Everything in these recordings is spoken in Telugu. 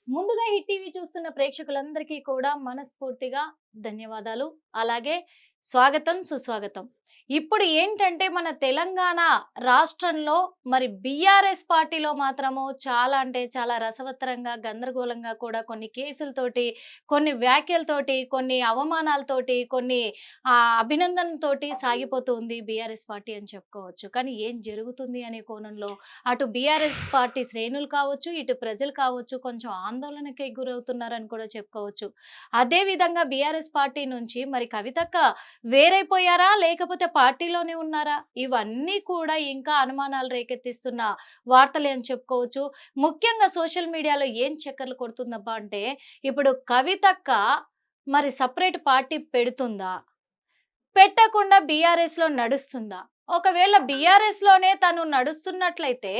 ముందుగా హిట్ టీవీ చూస్తున్న ప్రేక్షకులందరికీ కూడా మనస్ఫూర్తిగా ధన్యవాదాలు. అలాగే స్వాగతం, సుస్వాగతం. ఇప్పుడు ఏంటంటే మన తెలంగాణ రాష్ట్రంలో మరి బీఆర్ఎస్ పార్టీలో మాత్రము చాలా అంటే చాలా రసవత్తరంగా, గందరగోళంగా కూడా కొన్ని కేసులతోటి, కొన్ని వ్యాఖ్యలతోటి, కొన్ని అవమానాలతోటి, కొన్ని అభినందనలతోటి సాగిపోతూ ఉంది బీఆర్ఎస్ పార్టీ అని చెప్పుకోవచ్చు. కానీ ఏం జరుగుతుంది అనే కోణంలో అటు బీఆర్ఎస్ పార్టీ శ్రేణులు కావచ్చు, ఇటు ప్రజలు కావచ్చు కొంచెం ఆందోళనకి గురవుతున్నారని కూడా చెప్పుకోవచ్చు. అదే విధంగా బీఆర్ఎస్ పార్టీ నుంచి మరి కవితక్క వేరైపోయారా? లేకపోతే పార్టీలోనే ఉన్నారా? ఇవన్నీ కూడా ఇంకా అనుమానాలు రేకెత్తిస్తున్న వార్తలే అని చెప్పుకోవచ్చు. ముఖ్యంగా సోషల్ మీడియాలో ఏం చక్కర్లు కొడుతుందబ్బా అంటే, ఇప్పుడు కవితక్క మరి సెపరేట్ పార్టీ పెడుతుందా? పెట్టకుండా బీఆర్ఎస్‌లో నడుస్తుందా? ఒకవేళ బీఆర్ఎస్‌లోనే తను నడుస్తున్నట్లయితే,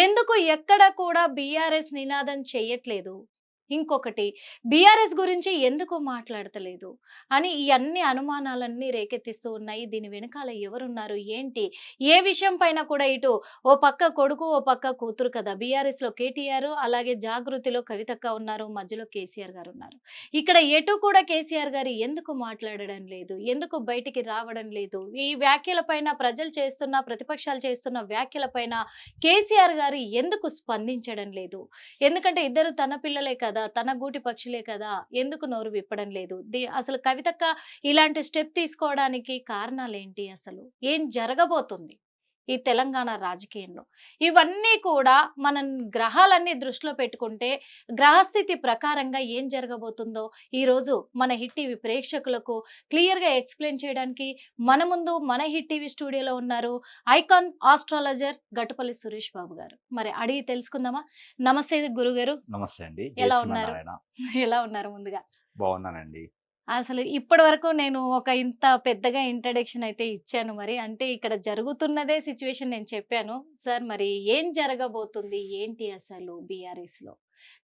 ఎందుకు ఎక్కడ కూడా బీఆర్ఎస్ నినాదం చెయ్యట్లేదు? ఇంకొకటి బీఆర్ఎస్ గురించి ఎందుకు మాట్లాడతలేదు? అని ఈ అన్ని అనుమానాలన్నీ రేకెత్తిస్తూ ఉన్నాయి. దీని వెనకాల ఎవరున్నారు? ఏంటి? ఏ విషయం పైన కూడా ఇటు ఓ పక్క కొడుకు, ఓ పక్క కూతురు కదా! బీఆర్ఎస్‌లో కేటీఆర్, అలాగే జాగృతిలో కవితక్క ఉన్నారు. మధ్యలో కేసీఆర్ గారున్నారు. ఇక్కడ ఎటు కూడా కేసీఆర్ గారు ఎందుకు మాట్లాడడం లేదు? ఎందుకు బయటికి రావడం లేదు? ఈ వ్యాఖ్యల పైన ప్రజలు చేస్తున్న, ప్రతిపక్షాలు చేస్తున్న వ్యాఖ్యల పైన కేసీఆర్ గారు ఎందుకు స్పందించడం లేదు? ఎందుకంటే ఇద్దరు తన పిల్లలే కదా! తన గూటి పక్షులే కదా! ఎందుకు నోరు విప్పడం లేదు? అసలు కవితక్క ఇలాంటి స్టెప్ తీసుకోవడానికి కారణాలేంటి అసలు? ఏం జరగబోతుంది ఈ తెలంగాణ రాజకీయంలో? ఇవన్నీ కూడా మనం గ్రహాలన్నీ దృష్టిలో పెట్టుకుంటే, గ్రహస్థితి ప్రకారంగా ఏం జరగబోతుందో ఈరోజు మన హిట్ టీవీ ప్రేక్షకులకు క్లియర్‌గా ఎక్స్‌ప్లెయిన్ చేయడానికి మన ముందు మన హిట్ టీవీ స్టూడియోలో ఉన్నారు ఐకాన్ ఆస్ట్రాలజర్ గట్టుపల్లి సురేష్ బాబు గారు. మరి అడిగి తెలుసుకుందామా? నమస్తే గురుగారు. నమస్తే అండి. జై ఎలా ఉన్నారు? శ్రీమన్నారాయణ. ఎలా ఉన్నారు ముందుగా? బాగున్నానండి. అసలు ఇప్పటి వరకు నేను ఒక ఇంత పెద్దగా ఇంట్రడక్షన్ అయితే ఇచ్చాను మరి. అంటే ఇక్కడ జరుగుతున్నదే సిట్యుయేషన్ నేను చెప్పాను. సార్ మరి ఏం జరగబోతుంది? ఏంటి అసలు బీఆర్ఎస్‌లో?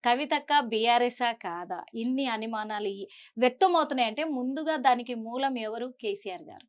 కవితక్క బీఆర్ఎస్సా కాదా? ఇన్ని అనుమానాలు వ్యక్తమవుతున్నాయి అంటే ముందుగా దానికి మూలం ఎవరు? కేసీఆర్ గారు.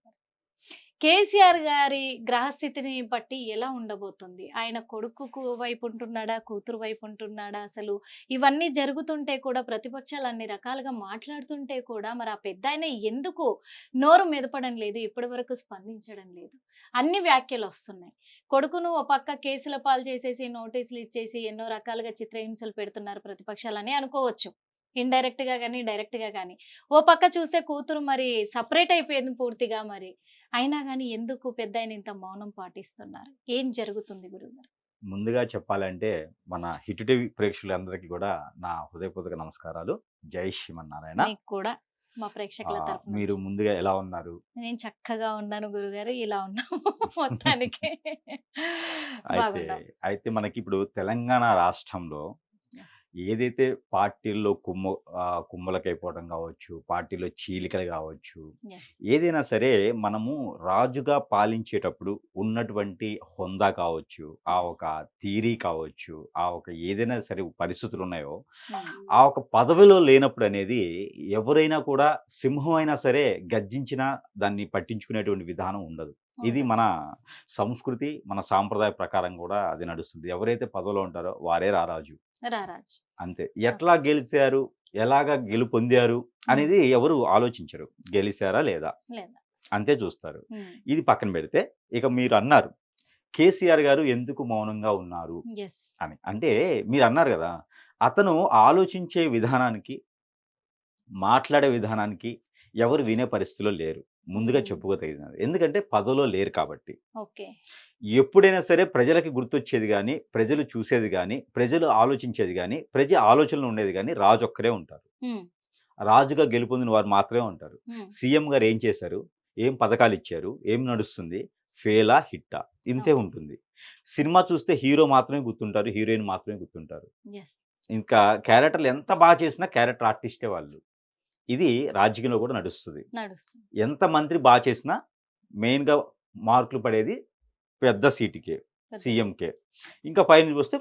కేసీఆర్ గారి గ్రహస్థితిని బట్టి ఎలా ఉండబోతుంది? ఆయన కొడుకుకు వైపు ఉంటున్నాడా? కూతురు వైపు ఉంటున్నాడా? అసలు ఇవన్నీ జరుగుతుంటే కూడా ప్రతిపక్షాలు అన్ని రకాలుగా మాట్లాడుతుంటే కూడా మరి ఆ పెద్దాయన ఎందుకు నోరు మెదపడం లేదు? ఇప్పటివరకు స్పందించడం లేదు. అన్ని వ్యాఖ్యలొస్తున్నాయి. కొడుకును ఓ పక్క కేసుల పాలు చేసేసి, నోటీసులు ఇచ్చేసి ఎన్నో రకాలుగా చిత్రహింసలు పెడుతున్నారు ప్రతిపక్షాలని అనుకోవచ్చు. ఇండైరెక్ట్‌గా గాని, డైరెక్ట్‌గా గాని. ఓ పక్క చూస్తే కూతురు మరి సెపరేట్ అయిపోయింది పూర్తిగా మరి. అయినా గాని ఎందుకు పెద్దాయన ఇంత మౌనం పాటిస్తున్నారు? ఏం జరుగుతుంది గురువుగారు? ముందుగా చెప్పాలంటే మన హిట్ టీవీ ప్రేక్షకులందరికీ కూడా నా హృదయపూర్వక నమస్కారాలు. జై శ్రీమన్నారాయణ. మీకు కూడా మా ప్రేక్షకుల తరపు మీరు నుంచి. ముందుగా ఎలా ఉన్నారు? నేను చక్కగా ఉన్నాను గురుగారు. ఇలా ఉన్నాము మొత్తానికి. అయితే బాగున్నాం. అయితే మనకిప్పుడు తెలంగాణ రాష్ట్రంలో యెస్. ఏదైతే పార్టీల్లో కుమ్మలకైపోవడం కావచ్చు, పార్టీలో చీలికలు కావచ్చు, యెస్. ఏదైనా సరే మనము రాజుగా పాలించేటప్పుడు ఉన్నటువంటి హోందా కావచ్చు, ఆ యెస్. ఒక థియరీ కావచ్చు, ఆ ఒక ఏదైనా సరే పరిస్థితులు ఉన్నాయో, హ్మ్. ఆ ఒక పదవిలో లేనప్పుడనేది ఎవరైనా కూడా సింహం అయినా సరే గర్జించినా దాన్ని పట్టించుకునేటువంటి విధానం ఉండదు. ఇది ఉండదు. మన సంస్కృతి, మన సాంప్రదాయ ప్రకారం కూడా అది నడుస్తుంది. ఎవరైతే పదవిలో ఉంటారో వారే రారాజు. రారాజు. అంతే. ఓకే. ఎట్లా గెలిచారు? ఎలాగా గెలుపొందారు? హ్మ్. అనేది ఎవరు ఆలోచించరు. గెలిసారా లేదా? లేదా. అంతే చూస్తారు. హ్మ్. ఇది పక్కన పెడితే, ఇక మీరన్నారు, కేసీఆర్ గారు ఎందుకు మౌనంగా ఉన్నారు యెస్. అని. అంటే మీరన్నారు గదా! అతను ఆలోచించే విధానానికి, మాట్లాడే విధానానికి ఎవరు వినే పరిస్థితిలో లేరు. ముందుగా హ్మ్. చెప్పుకోదగినది. ఎందుకంటే పదవిలో లేరు కాబట్టి. ఓకే. ఎప్పుడైనా సరే ప్రజలకి గుర్తొచ్చేది గాని, ప్రజలు చూసేది గాని, ప్రజలు ఆలోచించేది గాని, ప్రజల ఆలోచనలు ఉండేది గాని రాజొక్కరే ఉంటారు. హ్మ్. రాజుగా గెలుపొందిన వారు మాత్రమే ఉంటారు. హ్మ్. సీఎం గారు ఏం చేశారు? ఏం పథకాలిచ్చారు? ఏం నడుస్తుంది? ఫెయిలా? హిట్టా? ఇంతే ఓకే. ఉంటుంది. సినిమా చూస్తే హీరో మాత్రమే గుర్తుంటారు. హీరోయిన్ మాత్రమే గుర్తుంటారు. యెస్. ఇంకా క్యారెక్టర్‌లు ఎంత చేసినా క్యారెక్టర్ ఆర్టిస్టే వాళ్ళు. ఇది రాజకీయంలో కూడా నడుస్తది. నడుస్తుంది. ఎంత మంత్రి చేసినా మెయిన్‌గా మార్కులు పడేది పెద్ద సీటుకే. పెద్ద సీఎంకే. ఇంకా పైనుంచి వస్తే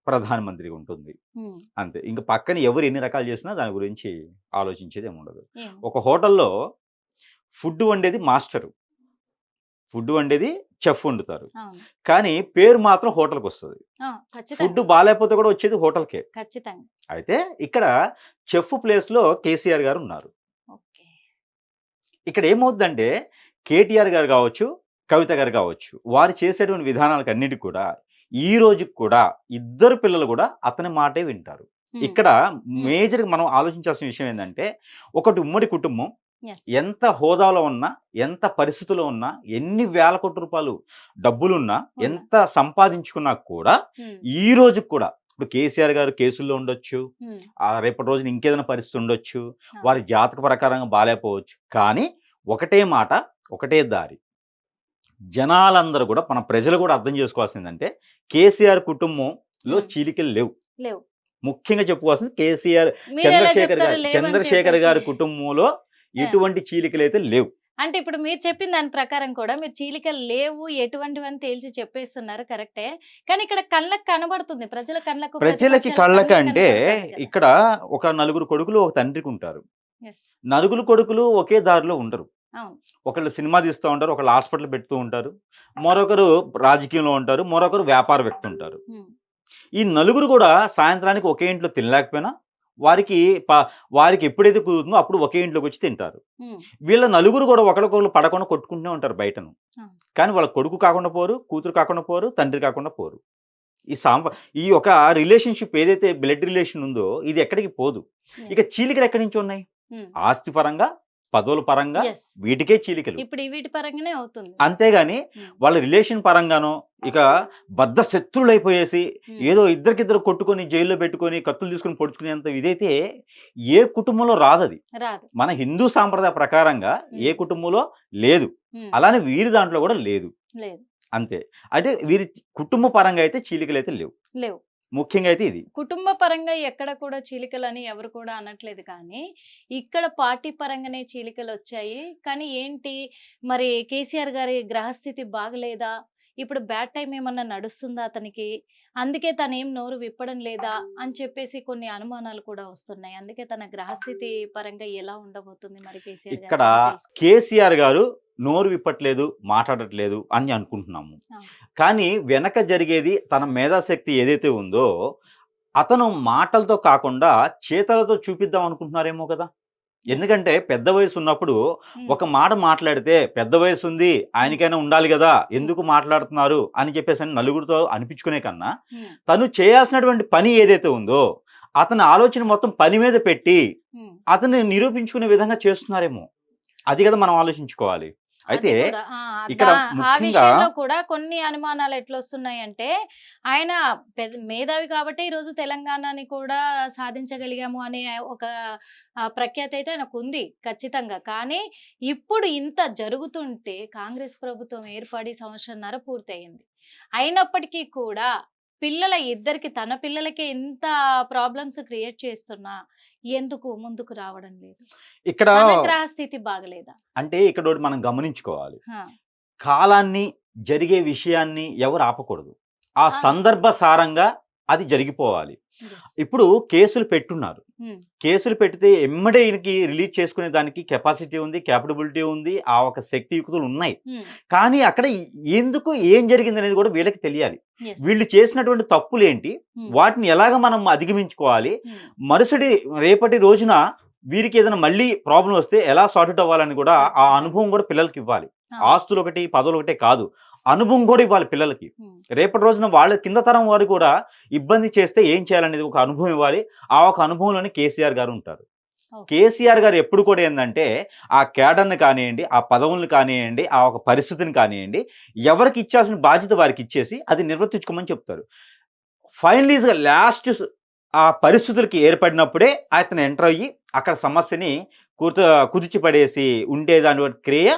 ప్రధానమంత్రికి ఉంటుంది. హ్మ్. అంతే. ఇంక పక్కన ఎవరు ఎన్ని రకాలు చేసినా దాని గురించి ఆలోచించేదేముండదు. ఏమో. ఒక హోటల్‌లో ఫుడ్ వండేది మాస్టరు. ఫుడ్ వండేది చెఫ్ వండుతారు. అవును. కానీ పేరు మాత్రం హోటల్‌కి వస్తది. ఖచ్చితంగా. ఫుడ్ బాలేకపోతే కూడా వచ్చేది హోటల్‌కే. ఖచ్చితంగా. అయితే ఇక్కడ చెఫ్ ప్లేస్‌లో కేసీఆర్ గారు ఉన్నారు. ఓకే. ఇక్కడ ఏమవుద్దంటే కేటీఆర్ గారు కావచ్చు, కవిత గారు కావచ్చు, వారు చేసేటువంటి విధానాలకన్నిటికి కూడా ఈ రోజుకి కూడా ఇద్దరు పిల్లలు కూడా అతని మాటే వింటారు. హ్మ్. ఇక్కడ హ్మ్. మేజర్‌గా మనం ఆలోచించాల్సిన విషయం ఏందంటే, ఒకటి ఉమ్మడి కుటుంబం యెస్. ఎంత హోదాలో ఉన్నా, ఎంత పరిస్థితిలో ఉన్నా, ఎన్ని వేల కోట్ల రూపాయలు డబ్బులున్నా, ఉన్నా. ఎంత సంపాదించుకున్నా కూడా హ్మ్. ఈ రోజుకి కూడా ఇప్పుడు కేసీఆర్ గారు కేసుల్లో ఉండొచ్చు. హ్మ్. రేపటి రోజున ఇంకేదైనా పరిస్థితి ఉండొచ్చు. అవును. వారి జాతక ప్రకారంగా బాలేపోవచ్చు. కానీ ఒకటే మాట, ఒకటే దారి. జనాలందరూ కూడా మన ప్రజలు కూడా అర్థం చేసుకోవాల్సిందంటే కేసీఆర్ కుటుంబంలో హ్మ్. చీలికలు లేవు. లేవు. ముఖ్యంగా చెప్పుకోవాల్సింది కేసీఆర్ మీరెలా చెప్తారు లేవని చంద్రశేఖర్ చెప్పేసి? గారి కుటుంబంలో ఎటువంటి చీలికలైతే లేవు. అంటే ఇప్పుడు మీరు చెప్పిన దాని ప్రకారం కూడా మీరు చీలికలు లేవు, ఎటువంటివని తేల్చి చెప్పేస్తున్నారు కరెక్టే. కానీ ఇక్కడ కళ్ళకి కనబడుతుంది. ప్రజల కళ్ళకు, ప్రజలకి ప్రతిపక్షాల కళ్ళకి కళ్ళకి అంటే కనబడుతుంది కదా! ఇక్కడ ఒక నలుగురు కొడుకులు ఒక తండ్రికి ఉంటారు. యెస్. నలుగురు కొడుకులు ఒకే దారిలో ఉండరు. అవును. ఒకళ్ళు సినిమా తీస్తూ ఉంటారు. ఒకళ్ళు హాస్పిటల్ పెడుతూ ఉంటారు. మరొకరు రాజకీయంలో ఉంటారు. మరొకరు వ్యాపార వ్యక్తి ఉంటారు. హ్మ్. ఈ నలుగురు కూడా సాయంత్రానికి ఒకే ఇంట్లో తినలేకపోయినా వారికి ప వారికి ఎప్పుడైతే కుదురుతుందో అప్పుడు ఒకే ఇంట్లోకొచ్చి తింటారు. హ్మ్. వీళ్ళ నలుగురు కూడా ఒకళ్ళకొకళ్ళు పడకుండా కొట్టుకుంటూనే ఉంటారు బయటను. అవును. కానీ వాళ్ళ కొడుకు కాకుండా పోరు, కూతురు కాకుండా పోరు, తండ్రి కాకుండా పోరు. ఈ ఈ ఒక రిలేషన్‌షిప్ ఏదైతే బ్లడ్ రిలేషన్ ఉందో ఇది ఎక్కడికి పోదు. ఇక యెస్. చీలికలు ఎక్కడి నుంచి ఉన్నాయి? హ్మ్. ఆస్తి పరంగా, పదవుల పరంగా యెస్. వీటికే చీలికలు. ఇప్పుడు వీటి పరంగానే అవుతుంది. అంతేగాని హ్మ్. వాళ్ళ రిలేషన్ పరంగానో ఇక బద్ధ శత్రువులైపోయేసి హ్మ్. ఏదో ఇద్దరికిద్దరు కొట్టుకొని జైల్లో పెట్టుకొని కత్తులు తీసుకొని పొడుచుకునేంత ఇదైతే ఏ కుటుంబంలో రాదది. రాదు. మన హిందూ సాంప్రదాయ ప్రకారంగా ఏ హ్మ్. కుటుంబంలో లేదు. హ్మ్. అలానే వీరి దాంట్లో కూడా లేదు. లేదు. అంతే. అయితే వీరి కుటుంబ పరంగా అయితే చీలికలైతే లేవు. లేవు. ముఖ్యంగా అయితే ఇది. కుటుంబ పరంగా ఎక్కడ కూడా చీలికలని ఎవరు కూడా అనట్లేదు కానీ, ఇక్కడ పార్టీ పరంగానే చీలికలొచ్చాయి. కానీ ఏంటి మరి కేసీఆర్ గారి గ్రహస్థితి బాగలేదా? ఇప్పుడు బ్యాడ్ టైమ్ ఏమన్నా నడుస్తుందా అతనికి? అందుకే తనేం నోరు విప్పడం లేదా? అని చెప్పేసి కొన్ని అనుమానాలు కూడా వస్తున్నాయి. అందుకే తన గ్రహస్థితి పరంగా ఎలా ఉండబోతుంది మరి కేసీఆర్ ఇక్కడ గారిది అని తెలుసుకుందాం. కేసీఆర్ గారు నోరు విప్పట్లేదు, మాట్లాడట్లేదు అని అనుకుంటున్నాము. ఆ! కానీ వెనక జరిగేది తన మేధాశక్తి ఏదైతే ఉందో, అతను మాటలతో కాకుండా చేతలతో చూపిద్దాం అనుకుంటున్నారేమో కదా! యెస్. ఎందుకంటే పెద్ద వయసున్నప్పుడు హ్మ్. ఒక మాట మాట్లాడితే పెద్ద వయసుంది ఆయనకైనా ఉండాలి గదా! హ్మ్. ఎందుకు మాట్లాడుతున్నారు అని చెప్పేసని నలుగురితో అనిపించుకునే కన్నా, హ్మ్. తను చేయాల్సినటువంటి పని ఏదైతే ఉందో, అతని ఆలోచన మొత్తం పని మీద పెట్టి, హ్మ్. అతన్ని నిరూపించుకునే విధంగా చేస్తున్నారేమో! అది గదా మనం ఆలోచించుకోవాలి. అయితే అది కూడా. ఇక్కడ ఆ ముఖ్యంగా విషయంలో కూడా కొన్ని అనుమానాలు ఎట్లొస్తున్నాయంటే, ఆయన మేధావి కాబట్టే ఈరోజు తెలంగాణని కూడా సాధించగలిగాము అనే ఒక ప్రఖ్యాతి అయితే ఆయనకుంది ఖచ్చితంగా. కానీ ఇప్పుడు ఇంత జరుగుతుంటే కాంగ్రెస్ ప్రభుత్వం ఏర్పడి సంవత్సరంన్నర పూర్తయింది. అయినప్పటికీ కూడా తన పిల్లలకే ఇంత ప్రాబ్లమ్స్ క్రియేట్ చేస్తున్నా ఎందుకు ముందుకు రావడం లేదు? ఇక్కడ తన గ్రహస్థితి బాగలేదా? అంటే ఇక్కడోటి మనం గమనించుకోవాలి. ఆ! కాలాన్ని, జరిగే విషయాన్ని ఎవరు ఆపకూడదు. ఆ ఆ! సందర్భ సారంగా అది జరిగిపోవాలి. యెస్. ఇప్పుడు కేసులు పెట్టున్నారు. హ్మ్. కేసులు పెడితే ఎమ్మడే ఈయనకి రిలీజ్ చేసుకునే దానికి కెపాసిటీ ఉంది, కేపబిలిటీ ఉంది. ఆ ఒక శక్తియుక్తులు ఉన్నాయి. హ్మ్. కానీ అక్కడ ఎందుకు ఏం జరిగిందనేది కూడా వీళ్ళకి తెలియాలి. యెస్. వీళ్ళు చేసినటువంటి తప్పులేంటి? హ్మ్. వాటిని ఎలాగ మనం అధిగమించుకోవాలి? హ్మ్. రేపటి రోజున వీరికి ఏదైనా మళ్ళీ ప్రాబ్లమ్ వస్తే ఎలా సార్ట్ ఔట్ అవ్వాలని కూడా ఆ ఖచ్చితంగా. అనుభవం కూడా పిల్లలకివ్వాలి. ఆ! ఆస్తులొకటి, పదవులొకటే కాదు. అనుభవం కూడా ఇవ్వాలి పిల్లలకి. హ్మ్. రేపటి రోజున వాళ్ళ కింద తరం వారు కూడా ఇబ్బంది చేస్తే ఏం చేయాలనేది ఒక అనుభవం ఇవ్వాలి. ఆ ఒక అనుభవంలోనే కేసీఆర్ గారు ఉంటారు. ఓకే. కేసీఆర్ గారు ఎప్పుడు కూడా ఏందంటే, ఆ క్యాడర్‌ని కానియండి, ఆ పదవుల్ని కానియండి, ఆ ఒక పరిస్థితిని కానియండి, ఎవరికి ఇచ్చాల్సిన బాధ్యత వారికిచ్చేసి అది నిర్వర్తించుకోమని చెప్తారు. ఫైనలీజ్‌గా లాస్ట్ ఆ పరిస్థితులకి ఏర్పడినప్పుడే అతను ఎంటర్ అయ్యి, అక్కడ సమస్యని కుత కుదిర్చి పడేసి ఉండేదాని క్రియ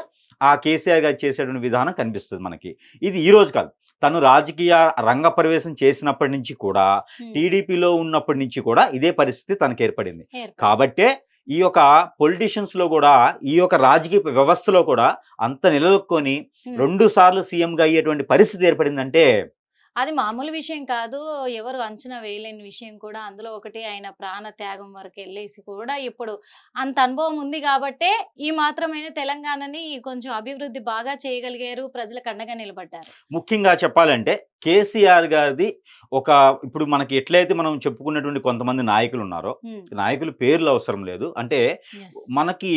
ఆ కేసీఆర్ గారు చేసేటువంటి విధానం కనిపిస్తది మనకి. ఇది ఈ రోజు కాదు. తను రాజకీయ రంగ ప్రవేశం చేసినప్పటి నుంచి కూడా, హ్మ్. టీడీపీలో ఉన్నప్పటి నుంచి కూడా ఇదే పరిస్థితి తనకేర్పడింది. ఏర్పడింది. కాబట్టే ఈ యొక్క పొలిటీషియన్స్‌లో గూడా, ఈ యొక్క రాజకీయ వ్యవస్థలో కూడా అంత నిలదొక్కుకొని హ్మ్. 2 సార్లు సీఎంగా అయ్యేటువంటి పరిస్థితి ఏర్పడిందంటే అది మామూలు విషయం కాదు. ఎవరు అంచనా వేయలేని విషయం కూడా. అందులో ఒకటి ఆయన ప్రాణ త్యాగం వరకెళ్ళేసి కూడా ఇప్పుడు అంత అనుభవం ఉంది గాబట్టే ఈ మాత్రమైన తెలంగాణని కొంచెం అభివృద్ధి బాగా చేయగలిగారు. ప్రజలకు అండగా నిలబడ్డారు. ముఖ్యంగా చెప్పాలంటే కేసీఆర్ గారిది ఒక ఇప్పుడు మనకి ఎట్లయితే మనం చెప్పుకున్నటువంటి కొంతమంది నాయకులు ఉన్నారో, హ్మ్. నాయకుల పేర్లు అవసరం లేదు. అంటే యెస్. మనకి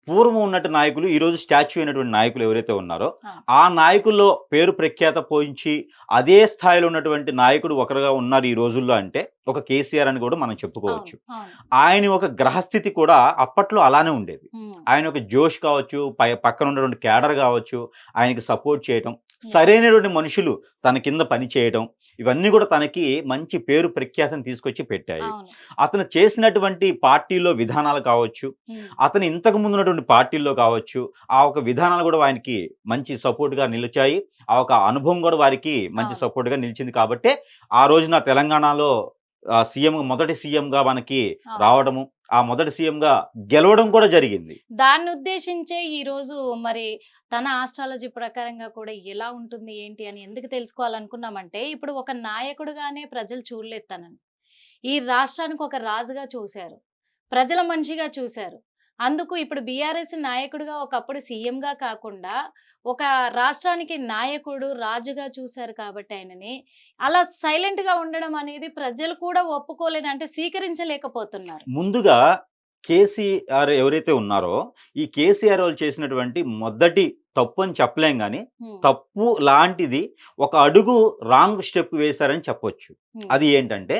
పూర్వం ఉన్నట్టు నాయకులు, ఈరోజు స్టాచ్యూ అయినటువంటి నాయకులు ఎవరైతే ఉన్నారో, ఆ! ఆ నాయకుల్లో పేరు ప్రఖ్యాత పోయించి, అదే స్థాయిలో ఉన్నటువంటి నాయకుడు ఒకరుగా ఉన్నారు ఈ రోజుల్లో అంటే, ఒక కేసీఆర్ అని కూడా మనం చెప్పుకోవచ్చు. అవును. అవును. ఆయన ఒక గ్రహస్థితి కూడా అప్పట్లో అలానే ఉండేది. హ్మ్. ఆయన ఒక జోష్ కావచ్చు, పక్కన ఉన్నటువంటి క్యాడర్ కావచ్చు, ఆయనకి సపోర్ట్ చేయటం, యెస్. సరైనటువంటి మనుషులు తన కింద పని చేయటం, ఇవన్నీ కూడా తనకి మంచి పేరు ప్రఖ్యాతిని తీసుకొచ్చి పెట్టాయి. అవును. అతను చేసినటువంటి పార్టీలో విధానాలు కావచ్చు, హ్మ్. అతను ఇంతకు ముందు ఉన్నటువంటి పార్టీల్లో కావచ్చు, ఆ ఒక విధానాలు కూడా ఆయనకి మంచి సపోర్ట్‌గా నిలిచాయి. ఆ ఒక అనుభవం కూడా వారికి మంచి అవును. సపోర్ట్‌గా నిలిచింది కాబట్టే, ఆ రోజున తెలంగాణలో మొదటి సీఎంగా మనకి అవును. రావడము, ఆ మొదటి సీఎంగా గెలవడం కూడా జరిగింది. దాన్నుద్దేశించే ఈరోజు మరి తన ఆస్ట్రాలజీ ప్రకారంగా కూడా ఎలా ఉంటుంది, ఏంటి అని ఎందుకు తెలుసుకోవాలనుకున్నామంటే, ఇప్పుడు ఒక నాయకుడుగానే ప్రజలు చూడలేదు తనని. ఈ రాష్ట్రానికి ఒక రాజుగా చూశారు. ప్రజల మనిషిగా చూశారు. అందుకు ఇప్పుడు బీఆర్ఎస్ నాయకుడిగా ఒకప్పుడు సీఎంగా కాకుండా, ఒక రాష్ట్రానికి నాయకుడు, రాజుగా చూశారు కాబట్టి ఆయనని, అలా సైలెంట్‌గా ఉండడం అనేది ప్రజలు కూడా ఒప్పుకోలేని అంటే స్వీకరించలేకపోతున్నారు. ముందుగా కేసీఆర్ ఎవరైతే ఉన్నారో, ఈ కేసీఆర్ వాళ్ళు చేసినటువంటి మొదటి తప్పు అని చెప్పలేం గానీ, హ్మ్. తప్పు లాంటిది ఒక అడుగు రాంగ్ స్టెప్ వేశారని చెప్పొచ్చు. హ్మ్. అది ఏంటంటే,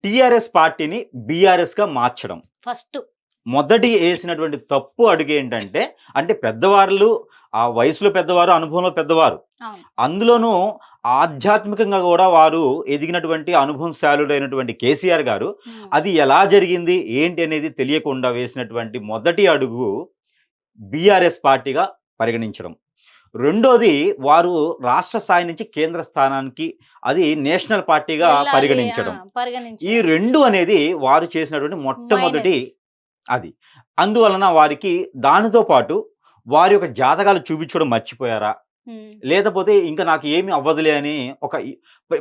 టీఆర్ఎస్ పార్టీని బీఆర్ఎస్‌గా మార్చడం. ఫస్టు. మొదటి ఏసినటువంటి తప్పు అడుగేంటంటే, అంటే పెద్దవాళ్ళు, ఆ వయసులో పెద్దవారు, అనుభవంలో పెద్దవారు. అవును. అందులోనూ ఆధ్యాత్మికంగా గూడా వారు ఎదిగినటువంటి అనుభవశాలుడైనటువంటి కేసీఆర్ గారు, హ్మ్. అది ఎలా జరిగింది, ఏంటి అనేది తెలియకుండా వేసినటువంటి మొదటి అడుగు బీఆర్ఎస్ పార్టీగా పరిగణించడం. రెండోది వారు రాష్ట్ర స్థాయి నుంచి కేంద్ర స్థానానికి, అది నేషనల్ పార్టీగా వెళ్ళాలి. పరిగణించడం. ఈ పరిగణించడం. 2 అనేది వారు చేసినటువంటి మొట్టమొదటి మైనస్. అది. అందువలన వారికి దానితో పాటు వారి యొక్క జాతకాలు చూపించడం మర్చిపోయారా? హ్మ్. లేకపోతే ఇంక నాకు ఏమి అవ్వదులే అని ఒక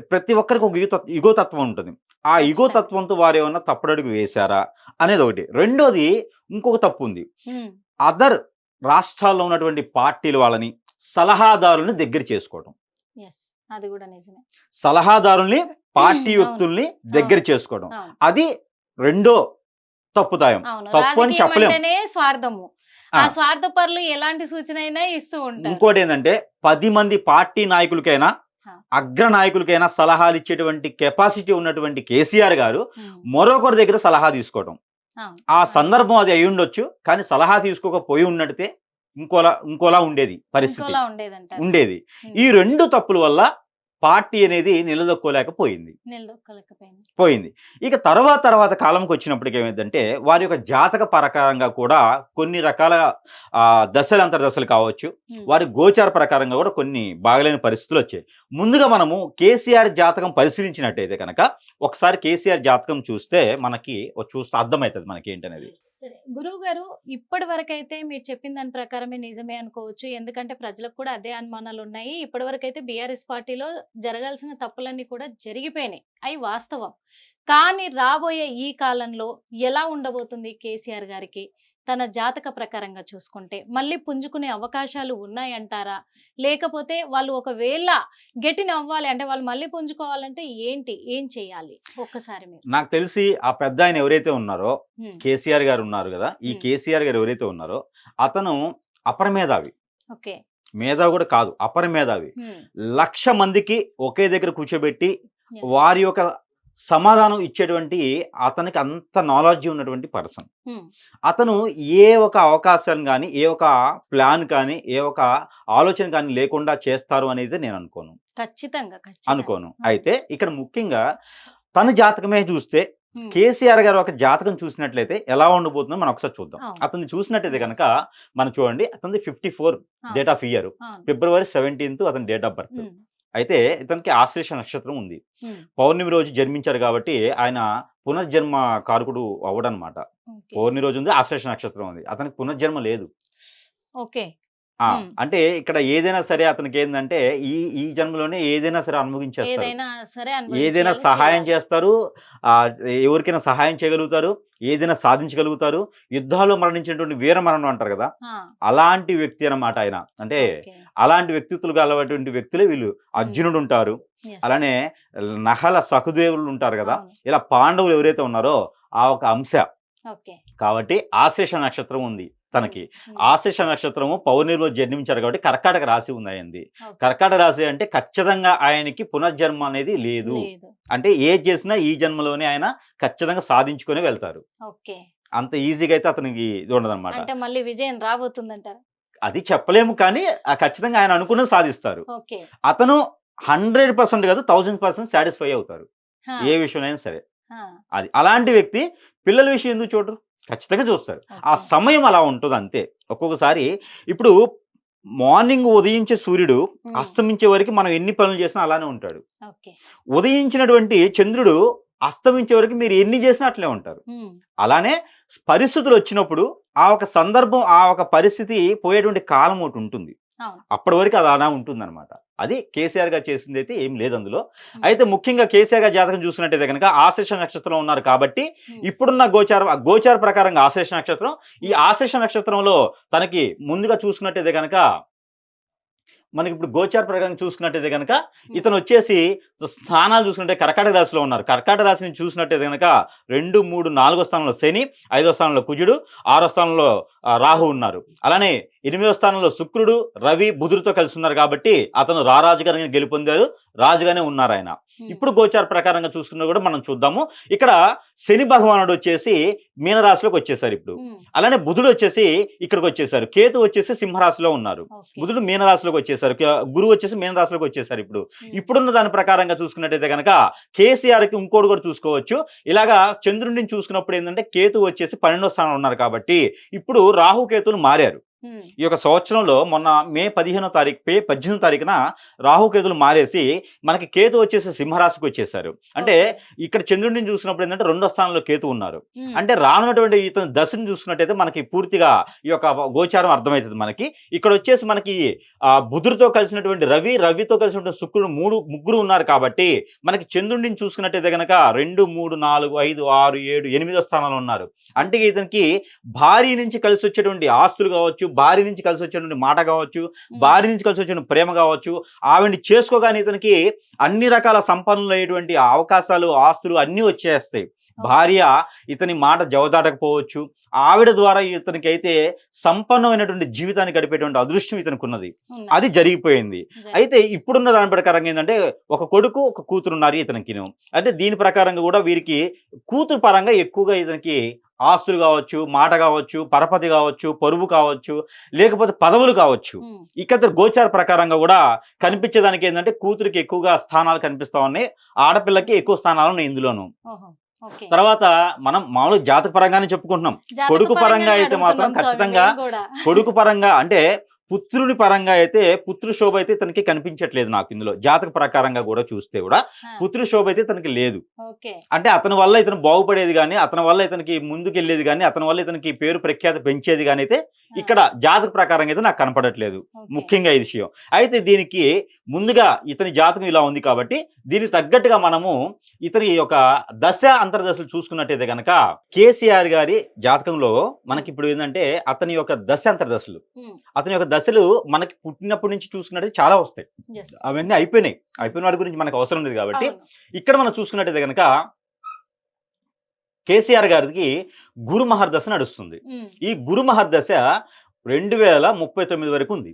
ప్రతి ఒక్కరికి ఒక ఇగో తత్వం ఉంటుంది. ఆ ఇగో ఖచ్చితంగా. తత్వంతో వారేమన్నా తప్పుడడుగు వేశారా? అనేదొకటి. రెండోది ఇంకొక తప్పుంది. హ్మ్. అదర్ రాష్ట్రాల్లో ఉన్నటువంటి పార్టీల వాళ్ళని, సలహాదారులని దగ్గర చేసుకోవడం. యెస్. అది గూడా నిజమే. సలహాదారుల్ని, పార్టీ అవును. వ్యక్తుల్ని దగ్గర అవును. చేసుకోవడం. అవును. అది రెండో తప్పుదాయం. అవును. తప్పు అని రాజకీయం చెప్పలేం. అంటేనే స్వార్థము. ఆ! ఆ స్వార్థపరులు ఎలాంటి సూచన అయినా ఇస్తూ ఉంటారు. ఇంకోటేందంటే 10 మంది పార్టీ నాయకులకైనా, ఆ! అగ్ర నాయకులకైనా సలహాలిచ్చేటువంటి కెపాసిటీ ఉన్నటువంటి కేసీఆర్ గారు హ్మ్. మరొకరి దగ్గర సలహా తీసుకోవడం. అవును. ఆ అది సందర్భం అది అయ్యుండొచ్చు. కానీ సలహా తీసుకోకపోయి ఉన్నడితే ఇంకోలా ఉండేది పరిస్థితి. ఇంకోలా ఉండేదంటారు. ఉండేది. హ్మ్. ఈ 2 తప్పుల వల్ల పార్టీ అనేది నిలదొక్కోలేకపోయింది. నిలదొక్కలేకపోయింది. పోయింది. ఇక తర్వాత కాలంకొచ్చినప్పటికి ఏమైందంటే, వారి యొక్క జాతక ప్రకారంగా కూడా కొన్ని రకాల దశలు కావచ్చు, హ్మ్. వారి గోచార ప్రకారంగా కూడా కొన్ని బాగలేని పరిస్థితులొచ్చాయి. ముందుగా మనము కేసీఆర్ జాతకం పరిశీలించినట్టయితే గనక, ఒకసారి కేసీఆర్ జాతకం చూస్తే మనకి చూస్తే అర్థమైతది మనకేంటనేది. సరే. గురువుగారు ఇప్పటి వరకైతే మీరు చెప్పిన దాని ప్రకారమే నిజమే అనుకోవచ్చు. ఎందుకంటే ప్రజలకు కూడా అదే అనుమానాలున్నాయి. ఇప్పటి వరకైతే బీఆర్ఎస్ పార్టీలో జరగాల్సిన తప్పులన్నీ కూడా జరిగిపోయినాయి. అయి వాస్తవం. కానీ రాబోయే ఈ కాలంలో ఎలా ఉండబోతుంది కేసీఆర్ గారికి? తన జాతక ప్రకారంగా చూసుకుంటే మళ్ళీ పుంజుకునే అవకాశాలు ఉన్నాయంటారా? లేకపోతే వాళ్ళు ఒకవేళ గెట్టినవ్వాలి అంటే వాళ్ళు మళ్ళీ పుంజుకోవాలంటే ఏంటి? ఏం చేయాలి? ఒక్కసారి మీరు. నాకు తెలిసి ఆ పెద్దాయన ఎవరైతే ఉన్నారో, హ్మ్. కేసీఆర్ గారు ఉన్నారు గదా! ఈ హ్మ్. కేసీఆర్ గారు ఎవరైతే ఉన్నారో, అతను అపర మేధావి. ఓకే. మేధావి గూడా కాదు. అపర మేధావి. హ్మ్. 1,00,000 మందికి ఒకే దగ్గర కూర్చోబెట్టి, యెస్. వారి యొక్క సమాధానం ఇచ్చేటువంటి అతనికి అంత నాలెడ్జ్ ఉన్నటువంటి పర్సన్. హ్మ్. అతను ఏ ఒక అవకాశం గాని, ఏ ఒక ప్లాన్ కానీ, ఏ ఒక ఆలోచన కానీ లేకుండా చేస్తారు అనేది నేను అనుకోను. ఖచ్చితంగా. ఖచ్చితంగా. అనుకోను. అవును. అయితే ఇక్కడ ముఖ్యంగా తన జాతకమే చూస్తే హ్మ్. కేసీఆర్ గారి ఒక జాతకం చూసినట్లయితే ఎలా ఉండబోతుందో మనం ఒకసారి చూద్దాం. అవును. అతన్ని చూసినట్టయితే యెస్. గనక మనం చూడండి అతనిది 54 అవును. Date of year. అవును. ఫిబ్రవరి 17 అతని డేట్ ఆఫ్ బర్త్. హ్మ్. అయితే ఇతనికి ఆశ్లేష నక్షత్రం ఉంది. హ్మ్. పౌర్ణమి రోజు జన్మించారు కాబట్టి ఆయన పునర్జన్మ కారకుడు అవ్వడనమాట. ఓకే. పౌర్ణమి రోజు ఉంది, ఆశ్లేష నక్షత్రం ఉంది. అతనికి పునర్జన్మ లేదు. ఓకే. అంటే ఇక్కడ ఏదైనా సరే అతనికి ఏంటంటే ఈ ఈ జన్మలోనే ఏదైనా సరే అనుభవించేస్తారు. ఏదైనా సరే ఏదైనా అనుభవించేయాలి, సహాయం చేయాలి. చేస్తారు. ఎవరికైనా సహాయం చేయగలుగుతారు. ఏదైనా సాధించగలుగుతారు. యుద్ధాల్లో మరణించినటువంటి వీరమరణం అంటారు కదా! ఆ! అలాంటి వ్యక్తి అన్నమాట ఆయన. అంటే ఓకే. అలాంటి వ్యక్తిత్వాలు గలటువంటి వ్యక్తులే వీళ్ళు. అర్జునుడు ఉంటారు. యెస్. అలానే నహల సహదేవులు ఉంటారు కదా! అవును. ఇలా పాండవులు ఎవరైతే ఉన్నారో ఆ ఒక అంశ. ఓకే. కాబట్టి ఆశ్లేష నక్షత్రం ఉంది తనకి. హ్మ్. ఆశ్లేష నక్షత్రము పౌర్ణమిలో జన్మించారు కాబట్టి కర్కాటక రాశి ఉంది ఆయనది. ఓకే. కర్కాటక రాశి అంటే ఖచ్చితంగా ఆయనకి పునర్జన్మ అనేది లేదు. లేదు. అంటే ఏది చేసినా ఈ జన్మలోనే ఆయన ఖచ్చితంగా సాధించుకొని వెళ్తారు. ఓకే. అంత ఈజీగా అయితే అతనికి ఇది ఉండదన్నమాట. అంటే మళ్ళీ విజయం రాబోతుందంటారా? అది చెప్పలేము కానీ ఖచ్చితంగా ఆయన అనుకున్నది సాధిస్తారు. ఓకే. అతను 100% కాదు 1000% సాటిస్ఫై అవుతారు. ఆ! ఏ విషయంలో సరే. ఆ! అది. అలాంటి వ్యక్తి పిల్లల విషయం ఎందుకు చూడరు? ఖచ్చితంగా చూస్తారు. ఆ ఓకే. సమయం అలా ఉంటది అంతే. ఒక్కొక్కసారి ఇప్పుడు మార్నింగ్ ఉదయించే సూర్యుడు హ్మ్. అస్తమించే వరకు మనం ఎన్ని పనులు చేసినా అలానే ఉంటాడు. ఓకే. ఉదయించినటువంటి చంద్రుడు అస్తమించే వరకు మీరు ఎన్ని చేసినా అట్లే ఉంటారు. హ్మ్. అలానే పరిస్థితులు వచ్చినప్పుడు ఆ ఒక సందర్భం, ఆ ఒక పరిస్థితి పోయేటువంటి కాలం ఒకటి ఉంటుంది. అవును. అప్పటి వరకు అది అలా ఉంటుందన్నమాట. అది కేసీఆర్ గారు చేసిందైతే ఏం లేదు అందులో. హ్మ్. అయితే ముఖ్యంగా కేసీఆర్ గారి జాతకం చూసినట్టయితే గనక ఆశ్లేష నక్షత్రంలో ఉన్నారు కాబట్టి హ్మ్. ఇప్పుడున్న గోచార ప్రకారంగా ఆశ్లేష నక్షత్రం. ఈ ఆశ్లేష నక్షత్రంలో తనకి ముందుగా చూసుకున్నట్టయితే గనక మనకిప్పుడు గోచార ప్రకారం చూసుకున్నట్టయితే గనక ఇతను వచ్చేసి స్థానాలు చూసుకుంటే కర్కాటక రాశిలో ఉన్నారు. కర్కాటక రాశిని చూసినట్టయితే గనక 2, 3, 4 స్థానంలో శని, 5వ స్థానంలో కుజుడు, 6వ స్థానంలో రాహు ఉన్నారు. అలానే 8వ స్థానంలో శుక్రుడు, రవి, బుధుడితో కలిసి ఉన్నారు కాబట్టి అతను రారాజుగానే గెలుపొందారు. రాజుగానే ఉన్నారు ఆయన. హ్మ్. ఇప్పుడు గోచార ప్రకారంగా చూసుకున్నా కూడా మనం చూద్దాము. ఇక్కడ శని భగవానుడు వచ్చేసి మీనరాశిలోకి వచ్చేసారు ఇప్పుడు. హ్మ్. అలానే బుధుడు వచ్చేసి ఇక్కడికి వచ్చేసారు. కేతు వచ్చేసి సింహరాశిలో ఉన్నారు. ఓకే. బుధుడు మీనరాశిలోకి వచ్చేసారు. గురువు వచ్చేసి మీనరాశిలోకి వచ్చేసారు ఇప్పుడు. హ్మ్. ఇప్పుడున్న దాని ప్రకారంగా చూసుకున్నట్టయితే గనక కేసీఆర్‌కి ఇంకోటి కూడా చూసుకోవచ్చు. ఇలాగా చంద్రుడిని చూసుకున్నప్పుడు ఏందంటే కేతు వచ్చేసి 12వ స్థానంలో ఉన్నారు కాబట్టి ఇప్పుడు రాహు, కేతువులు మారారు. హ్మ్. ఈ యొక్క సంవత్సరంలో మొన్న మే 18వ తారీఖున రాహుకేతులు మారేసి మనకి కేతు వచ్చేసి సింహరాశికి వచ్చేసారు. అంటే ఓకే. ఇక్కడ చంద్రుడిని చూసినప్పుడు ఏంటంటే 2వ స్థానంలో కేతు ఉన్నారు. హ్మ్. అంటే రానున్నటువంటి ఇతని దశని చూసుకున్నట్టయితే మనకి పూర్తిగా ఈ యొక్క గోచారం అర్థమవుతుంది మనకి. ఇక్కడ వచ్చేసి మనకి బుధుడితో కలిసినటువంటి రవి, రవితో కలిసినటువంటి శుక్రుడు ముగ్గురు ఉన్నారు కాబట్టి మనకి చంద్రుడిని చూసుకున్నట్టయితే గనక 2, 3, 4, 5, 6, 7, 8వ స్థానంలో ఉన్నారు. అంటే ఇతనికి భార్య నుంచి కలిసి వచ్చేటువంటి ఆస్తులు కావచ్చు, భార్య నుంచి కలిసి వచ్చేటువంటి మాట కావచ్చు, హ్మ్. భార్య నుంచి కలిసి వచ్చేటువంటి ప్రేమ కావచ్చు, ఆవిడని చేసుకోగానే ఇతనికి అన్ని రకాల సంపన్నులు అయ్యేటువంటి అవకాశాలు, ఆస్తులు అన్నీ వచ్చేస్తాయి. ఓకే. భార్య ఇతని మాట జవదాటకపోవచ్చు. ఆవిడ ద్వారా ఇతనికి అయితే సంపన్నమైనటువంటి జీవితాన్ని గడిపేటువంటి అదృష్టం ఇతనికి ఉన్నది. ఉన్నది. అది జరిగిపోయింది. జరి- అయితే ఇప్పుడున్న దాని ప్రకారంగా ఏంటంటే ఒక కొడుకు, ఒక కూతురు ఉన్నారు ఇతనికిను. అంటే దీని ప్రకారంగా కూడా వీరికి కూతురు పరంగా ఎక్కువగా ఇతనికి ఆస్తులు కావచ్చు, మాట కావచ్చు, పరపతి కావచ్చు, పరువు కావచ్చు, లేకపోతే పదవులు కావచ్చు. హ్మ్. ఇక గోచార ప్రకారంగా కూడా కనిపించేదానికి ఏంటంటే కూతురికి ఎక్కువగా స్థానాలు కనిపిస్తా ఉన్నాయి. ఆడపిల్లకి ఎక్కువ స్థానాలు ఉన్నాయి ఇందులోను. ఓహో. ఓకే. తర్వాత మనం మామూలుగా జాతక పరంగానే చెప్పుకుంటున్నాం. జాతక కొడుకు పరంగా పరంగానే అయితే మాత్రం అడుగుతున్నాం స్వామి ఖచ్చితంగా మేము కూడా. కొడుకు పరంగా అంటే పుత్రుని పరంగా అయితే పుత్రు శోభ అయితే తనకి కనిపించట్లేదు నాకు ఇందులో. జాతక ప్రకారంగా కూడా చూస్తే కూడా ఆ. పుత్రు శోభ అయితే తనకి లేదు. ఓకే. అంటే అతని వల్ల ఇతను బాగుపడేది గాని, అతని వల్ల ఇతనికి ముందుకెళ్ళేది గాని, అతని వల్ల ఇతనికి పేరు ప్రఖ్యాతి పెంచేది గాని అయితే ఇక్కడ జాతక ప్రకారంగా అయితే నాకు కనపడట్లేదు. ఓకే. ముఖ్యంగా ఈ విషయం. అయితే దీనికి ముందుగా ఇతని జాతకం ఇలా ఉంది కాబట్టి దీనికి తగ్గట్టుగా మనము ఇతని యొక్క దశ అంతర్దశలు చూసుకున్నట్టయితే గనక కేసీఆర్ గారి జాతకంలో మనకి ఇప్పుడు ఏంటంటే అతని యొక్క దశ అంతర్దశలు, హ్మ్. అతని యొక్క దశలు మనకి పుట్టినప్పటి నుంచి చూసుకున్నట్టు చాలా వస్తాయి. Yes. అవన్నీ అయిపోయినాయి. అయిపోయిన వాటి గురించి మనకు అవసరం లేదు కాబట్టి అవును. ఇక్కడ మనం చూసుకున్నట్టయితే గనక కేసీఆర్ గారికి గురు మహర్దశ నడుస్తుంది. హ్మ్. ఈ గురు మహర్దశ 2039 వరకు ఉంది.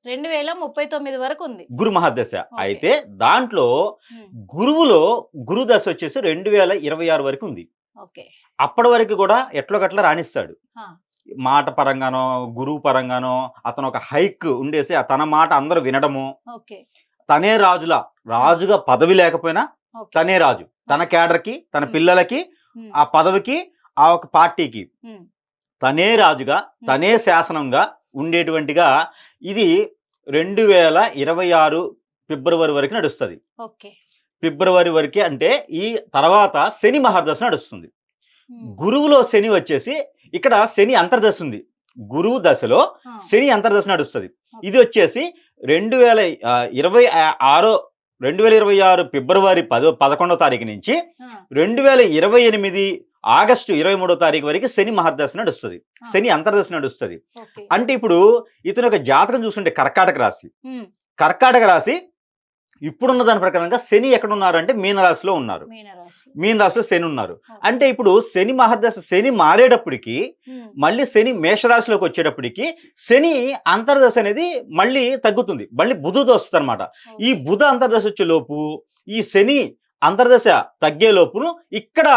2039 వరకు ఉంది. గురు మహర్దశ. ఓకే. అయితే దాంట్లో హ్మ్. గురువులో గురు దశ వచ్చేసి 2026 వరకు ఉంది. ఓకే. అప్పటి వరకు కూడా ఎట్లో గట్ల రాణిస్తాడు. ఆ. మాట పరంగానో, గురువు పరంగానో అతను ఒక హైక్ ఉండేసి తన మాట అందరూ వినడము. ఓకే. తనే రాజుగా పదవి లేకపోయినా ఓకే. తనే రాజు. తన క్యాడర్‌కి, తన హ్మ్. పిల్లలకి, హ్మ్. ఆ పదవికి, ఆ ఒక పార్టీకి హ్మ్. తనే రాజుగా, తనే శాసనంగా ఉండేటువంటిగా ఇది 2026 ఫిబ్రవరి వరకు నడుస్తది. ఓకే. ఫిబ్రవరి వరకే అంటే ఈ తర్వాత శని మహర్దశ నడుస్తుంది. హ్మ్. గురువులో శని వచ్చేసి ఇక్కడ శని అంతర్దశ ఉంది. గురువు దశలో ఆ, శని అంతర్దశ నడుస్తుంది. ఓకే. ఇది వచ్చేసి 2026 2026 ఫిబ్రవరి 11వ తారీఖు నుంచి ఆ, 2028 ఆగస్టు 23వ తారీఖు వరకు శని మహర్దశ నడుస్తుంది. ఆ, శని అంతర్దశ నడుస్తుంది. ఓకే. అంటే ఇప్పుడు ఇతను ఒక జాతకం చూసుకుంటే కర్కాటక రాశి. ఉమ్, కర్కాటక రాశి ఇప్పుడున్న దాని ప్రకారంగా శని ఎక్కడ ఉన్నారు అంటే మీనరాశిలో ఉన్నారు. మీనరాశి. మీనరాశిలో శని ఉన్నారు. ఓకే. అంటే ఇప్పుడు శని మహర్దశ శని మారేటప్పటికి ఉమ్, మళ్ళీ శని మేషరాశిలోకి వచ్చేటప్పటికి శని అంతర్దశ అనేది మళ్ళీ తగ్గుతుంది. మళ్ళీ బుధుడు వస్తుంది అనమాట. ఈ ఓకే. బుధ అంతర్దశ వచ్చే లోపు ఈ శని అంతర్దశ తగ్గే లోపును ఇక్కడ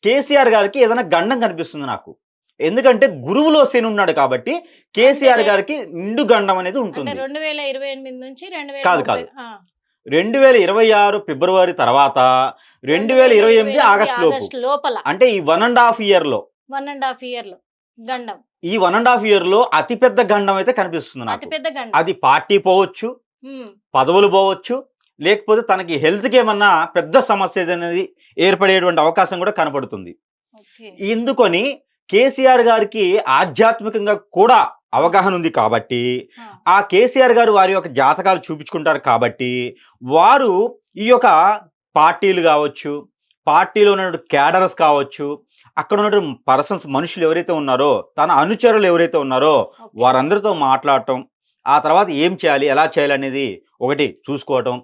కేసీఆర్ గారికి ఏదైనా గండం కనిపిస్తుంది నాకు. ఎందుకంటే గురువులో శని ఉన్నాడు కాబట్టి కేసీఆర్ అంటే గారికి నిండు గండం అనేది అంటే ఉంటుంది. 2028 నుంచి కాదు 2030 2026 ఫిబ్రవరి తర్వాత 2028 ఆగస్టు లోపు, ఆగస్టు లోపల అంటే ఈ 1.5 ఇయర్లో 1.5 ఇయర్ లో గండం, ఈ 1.5 ఇయర్లో అతిపెద్ద గండం అయితే కనిపిస్తుంది నాకు. అతిపెద్ద గండం. అది పార్టీ పోవచ్చు, ఉమ్, పదవులు పోవచ్చు, లేకపోతే తనకి హెల్త్కి ఏమన్నా పెద్ద సమస్య అనేది ఏర్పడేటువంటి అవకాశం కూడా కనపడుతుంది. ఓకే. ఎందుకని కేసీఆర్ గారికి ఆధ్యాత్మికంగా కూడా అవగాహన ఉంది కాబట్టి ఆ, ఆ కేసీఆర్ గారు వారి యొక్క జాతకాలు చూపించుకుంటారు కాబట్టి వారు ఈ యొక్క పార్టీలు కావచ్చు, పార్టీలో ఉన్నటువంటి క్యాడర్స్ కావచ్చు, అక్కడ ఉన్నటువంటి పర్సన్స్ మనుషులు ఎవరైతే ఉన్నారో, తన అనుచరులు ఎవరైతే ఉన్నారో ఓకే. వారందరితో మాట్లాడటం, ఆ తర్వాత ఏం చేయాలి, ఎలా చేయాలి అనేది ఒకటి చూసుకోవటం,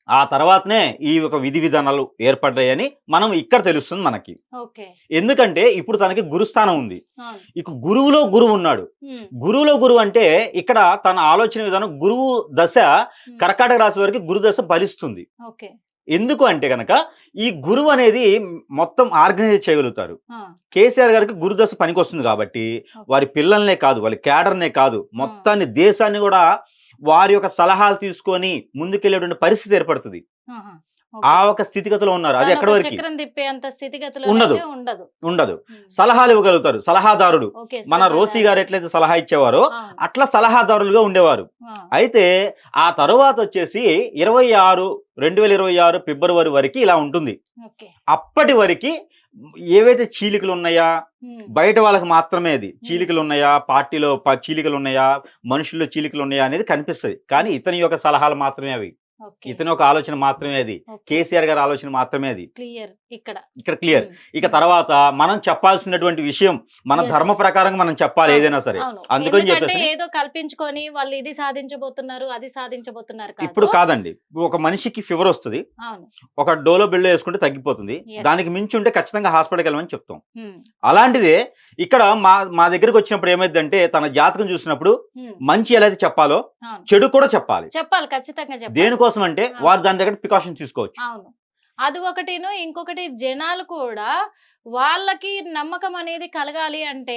ఆ తర్వాతనే ఈ యొక్క విధి విధానాలు ఏర్పడ్డాయని మనం ఇక్కడ తెలుస్తుంది మనకి. ఓకే. ఎందుకంటే ఇప్పుడు తనకి గురుస్థానం ఉంది. అవును. ఇక గురువులో గురువు ఉన్నాడు. ఉమ్, గురువులో గురువు అంటే ఇక్కడ తన ఆలోచన విధానం గురువు దశ ఉమ్, కర్కాటక రాశి వారికి గురు దశ ఫలిస్తుంది. ఓకే. ఎందుకు అంటే గనక ఈ గురువు అనేది మొత్తం ఆర్గనైజ్ చేయగలుగుతారు. ఆ, కేసీఆర్ గారికి గురుదశ పనికొస్తుంది కాబట్టి వారి పిల్లల్నే కాదు, వాళ్ళ క్యాడర్నే కాదు, మొత్తాన్ని దేశాన్ని కూడా వారి యొక్క సలహాలు తీసుకొని ముందుకెళ్ళేటువంటి పరిస్థితి ఏర్పడుతుంది. ఆహా, ఆ ఓకే. ఒక స్థితిగతిలో ఉన్నారు. అది తను ఎక్కడి ఒక వరకు చక్రం తిప్పేంత స్థితిగతిలో ఉండదు. అయితే ఉండదు. ఉండదు. ఉమ్, సలహాలు ఇవ్వగలుగుతారు, సలహాదారుడు. ఓకే. మన రోసి సలహాదారు. గారు ఎట్లయితే సలహా ఇచ్చేవారో అవును. అట్లా సలహాదారులుగా ఉండేవారు. ఆ, అయితే ఆ తరువాత వచ్చేసి 2026 ఫిబ్రవరి వరకు ఇలా ఉంటుంది. ఓకే. అప్పటి వరకు ఏవైతే చీలికలు ఉన్నాయా, ఉమ్, బయట వాళ్ళకి మాత్రమే అది చీలికలు ఉన్నాయా, పార్టీలో చీలికలు ఉన్నాయా, మనుషుల్లో చీలికలు ఉన్నాయా అనేది కనిపిస్తుంది. కానీ ఇతని యొక్క సలహాలు మాత్రమే అవి, ఓకే. ఇతని ఒక ఆలోచన మాత్రమే అది, ఓకే. కేసీఆర్ గారి ఆలోచన మాత్రమే అది. క్లియర్ ఇక్కడ. ఇక్కడ క్లియర్. ఉమ్, ఇక తర్వాత మనం చెప్పాల్సినటువంటి విషయం మన Yes. ధర్మ ప్రకారంగా మనం చెప్పాలి అవును, ఏదైనా సరే. అవును. అందుకని ఎందుకంటే చెప్పేసి ఏదో కల్పించుకొని వాళ్ళు ఇది సాధించబోతున్నారు అది సాధించబోతున్నారు ఇప్పుడు కాదు. కాదండి, ఒక మనిషికి ఫీవర్ వస్తుంది, అవును. ఒక డోలో బిల్డో వేసుకుంటే తగ్గిపోతుంది, Yes. దానికి మించి ఉంటే ఖచ్చితంగా హాస్పిటల్కి వెళ్ళమని చెప్తాం. ఉమ్, అలాంటిదే ఇక్కడ మా దగ్గరికి వచ్చినప్పుడు ఏమైందంటే తన జాతకం చూసినప్పుడు ఉమ్, మంచి ఎలా అయితే చెప్పాలో అవును. చెడు కూడా చెప్పాలి. చెప్పాలి, ఖచ్చితంగా చెప్పాలి. దేనికోసం అంటే వారు దాని దగ్గర ప్రికాషన్ తీసుకోవచ్చు. అవును. అది ఒకటిను, ఇంకొకటి జనాలు కూడా వాళ్ళకి నమ్మకం అనేది కలగాలి అంటే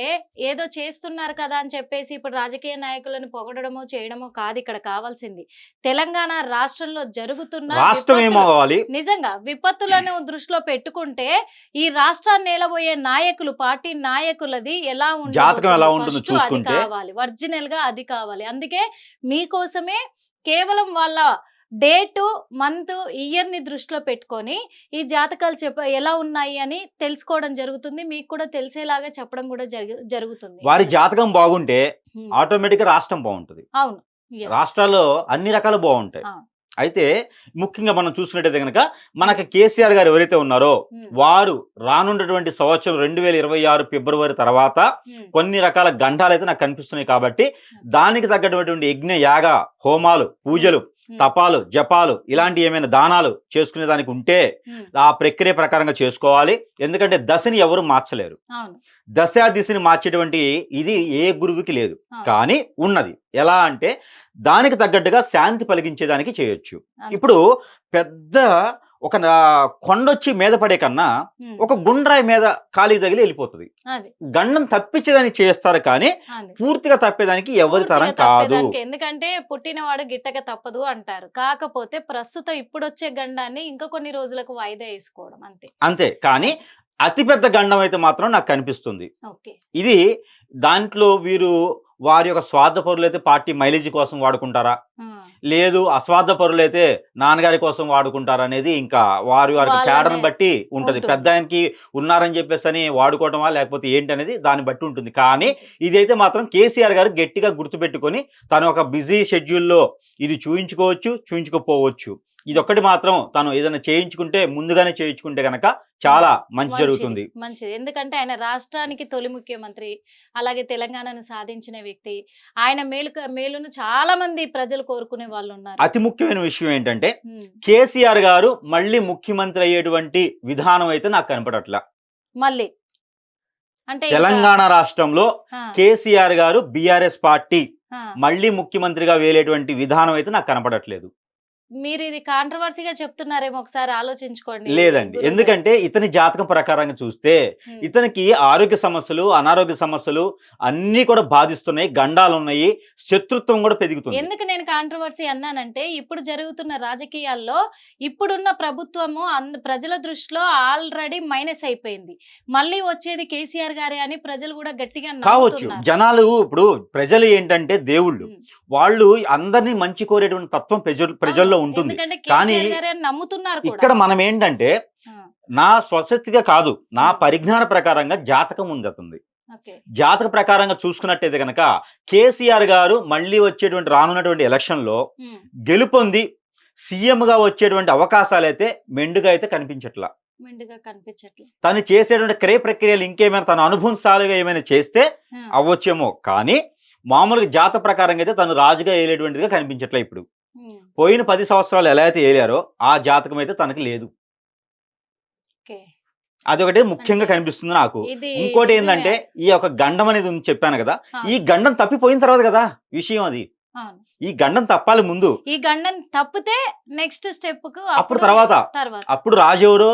ఏదో చేస్తున్నారు కదా అని చెప్పేసి ఇప్పుడు రాజకీయ నాయకులను పొగడమో చేయడమో కాదు ఇక్కడ కావాల్సింది. తెలంగాణ రాష్ట్రంలో జరుగుతున్న రాష్ట్రం విపత్తులు- ఏమవ్వాలి, నిజంగా విపత్తులను దృష్టిలో పెట్టుకుంటే ఈ రాష్ట్రాన్ని నేలబోయే నాయకులు, పార్టీ నాయకులది ఎలా జాతకం ఎలా ఉంటుందో ఉండబోతుందో first అది చూసుకుంటే కావాలి, ఒరిజినల్ గా అది కావాలి. అందుకే మీకోసమే కేవలం వాళ్ళ డేటు, మంత్, ఇయర్ ని దృష్టిలో పెట్టుకొని ఈ జాతకాలు ఎలా ఉన్నాయి అని తెలుసుకోవడం జరుగుతుంది. మీకు కూడా తెలిసేలాగా చెప్పడం కూడా జరుగుతుంది. వారి జాతకం బాగుంటే ఉమ్, ఆటోమేటిక్ గా రాష్ట్రం బాగుంటుంది. అవును. Yes. రాష్ట్రాల్లో అన్ని రకాలు బాగుంటాయి. అవును. అయితే ముఖ్యంగా మనం చూసినట్టయితే కనుక మనకి కేసీఆర్ గారు ఎవరైతే ఉన్నారో ఉమ్, వారు రానున్నటువంటి సంవత్సరం 2026 ఫిబ్రవరి తర్వాత ఉమ్, కొన్ని రకాల గండాలు అయితే నాకు కనిపిస్తున్నాయి. కాబట్టి దానికి తగ్గటువంటి యజ్ఞ యాగ హోమాలు, పూజలు, తపాలు, జపాలు, ఇలాంటి ఏమైనా దానాలు చేసుకునే దానికి ఉంటే ఉమ్, ఆ ప్రక్రియ ప్రకారంగా చేసుకోవాలి. ఎందుకంటే దశని ఎవరు మార్చలేరు. అవును. దశా దిశని మార్చేటువంటి ఇది ఏ గురువుకి లేదు, అవును. కానీ ఉన్నది. ఎలా అంటే దానికి తగ్గట్టుగా శాంతి పలికించేదానికి చేయొచ్చు. అంతే. ఇప్పుడు పెద్ద ఒక కొండొచ్చి మీద పడే కన్నా ఉమ్, ఒక గుండ్రాయి మీద ఖాళీ తగిలి వెళ్ళిపోతుంది. అది గండం తప్పించేదానికి చేస్తారు, కానీ అది పూర్తిగా తప్పేదానికి ఎవరి తరం పూర్తిగా కాదు. తప్పేదానికి. ఎందుకంటే పుట్టినవాడు గిట్టక తప్పదు అంటారు. కాకపోతే ప్రస్తుతం ఇప్పుడొచ్చే గండాన్ని ఇంకా కొన్ని రోజులకు వాయిదా వేసుకోవడం అంతే. అంతే. కానీ అతిపెద్ద గండం అయితే మాత్రం నాకు కనిపిస్తుంది. ఓకే. ఇది దాంట్లో వీరు వారి యొక్క స్వార్థపరులైతే పార్టీ మైలేజ్ కోసం వాడుకుంటారా, ఆ, లేదు అస్వార్థపరులైతే నాన్నగారి కోసం వాడుకుంటారా అనేది ఇంకా వారి వారికి వాళ్ళనే కేడర్ని బట్టి ఉంటది. ఉంటుంది. పెద్ద ఆయనకి ఉన్నారని చెప్పేసి అని వాడుకోవటమా లేకపోతే ఏంటి అనేది దాన్ని బట్టి ఉంటుంది. కానీ ఓకే. ఇదైతే మాత్రం కేసీఆర్ గారు గట్టిగా గుర్తుపెట్టుకొని తను ఒక బిజీ షెడ్యూల్లో ఇది చూయించుకోవచ్చు, చూయించుకోపోవచ్చు. ఇదొక్కటి మాత్రం తను ఏదైనా చేయించుకుంటే ముందుగానే చేయించుకుంటే గనక చాలా మంచి మంచిది జరుగుతుంది. మంచిది. ఎందుకంటే ఆయన రాష్ట్రానికి తొలి ముఖ్యమంత్రి, అలాగే తెలంగాణను సాధించిన వ్యక్తి. ఆయన మేలును చాలా మంది ప్రజలు కోరుకునే వాళ్ళు ఉన్నారు. అతి ముఖ్యమైన విషయం ఏంటంటే ఉమ్, కేసీఆర్ గారు మళ్ళీ ముఖ్యమంత్రి అయ్యేటువంటి విధానం అయితే నాకు కనపడట్లా. మళ్ళీ అంటే ఇంకా తెలంగాణ రాష్ట్రంలో ఆ, కేసీఆర్ గారు బీఆర్ఎస్ పార్టీ ఆ. మళ్ళీ ముఖ్యమంత్రిగా వేలేటువంటి విధానం అయితే నాకు కనపడట్లేదు. మీరు ఇది కాంట్రవర్సీగా చెప్తున్నారేమో, ఒకసారి ఆలోచించుకోండి లేదండి, గురువు గారు. ఎందుకంటే ఇతని జాతకం ప్రకారంగా చూస్తే ఉమ్, ఇతనికి ఆరోగ్య సమస్యలు, అనారోగ్య సమస్యలు అన్నీ కూడా బాధిస్తున్నాయి, గండాలు ఉన్నాయి, శత్రుత్వం కూడా పెరుగుతుంది. ఎందుకు నేను కాంట్రవర్సీ అన్నానంటే ఇప్పుడు జరుగుతున్న రాజకీయాల్లో ఇప్పుడున్న ప్రభుత్వము ప్రజల దృష్టిలో ఆల్రెడీ మైనస్ అయిపోయింది. మళ్ళీ వచ్చేది కేసీఆర్ గారే అని ప్రజలు కూడా గట్టిగా కావచ్చు. నమ్ముతున్నారు. జనాలు ఇప్పుడు ప్రజలు ఏంటంటే దేవుళ్ళు, ఉమ్. వాళ్ళు అందరినీ మంచి కోరేటువంటి తత్వం ప్రజల్లో ఉంటుంది. ఎందుకంటే కానీ కేసీఆర్ గారే అని నమ్ముతున్నారు కూడా. ఇక్కడ మనం ఏంటంటే ఆ, నా స్వశక్తిగా కాదు, నా ఉమ్. పరిజ్ఞాన ప్రకారంగా జాతకం ఉంది అతనిది. ఓకే. జాతక ప్రకారంగా చూసుకున్నట్టయితే కనుక కేసీఆర్ గారు మళ్ళీ వచ్చేటువంటి రానున్నటువంటి ఎలక్షన్ లో ఉమ్, గెలుపొంది సీఎం గా వచ్చేటువంటి అవకాశాలు అయితే మెండుగా అయితే కనిపించట్లా. మెండుగా కనిపించట్లేదు. తను చేసేటువంటి క్రయ ప్రక్రియలు ఇంకేమైనా తన అనుభవంశాలుగా ఏమైనా చేస్తే ఆ, అవ్వచ్చేమో, కానీ మామూలుగా జాత ప్రకారంగా అయితే తను రాజుగా ఏలేటువంటిదిగా కనిపించట్లే. ఇప్పుడు ఉమ్, పోయిన 10 సంవత్సరాలు ఎలా అయితే ఏలారో ఆ జాతకం అయితే తనకి లేదు. ఓకే. అదొకటి ముఖ్యంగా అంటే కనిపిస్తుంది నాకు. ఇది ఇంకోటి నిజమే. ఏంటంటే ఈ యొక్క గండం అనేది ఉంది చెప్పాను కదా, ఆ, ఈ గండం తప్పిపోయిన తర్వాత కదా విషయం అది. అవును. ఈ గండం తప్పాలి ముందు, ఈ గండం తప్పితే నెక్స్ట్ స్టెప్ కు అప్పుడు తర్వాత తర్వాత అప్పుడు రాజు ఎవరో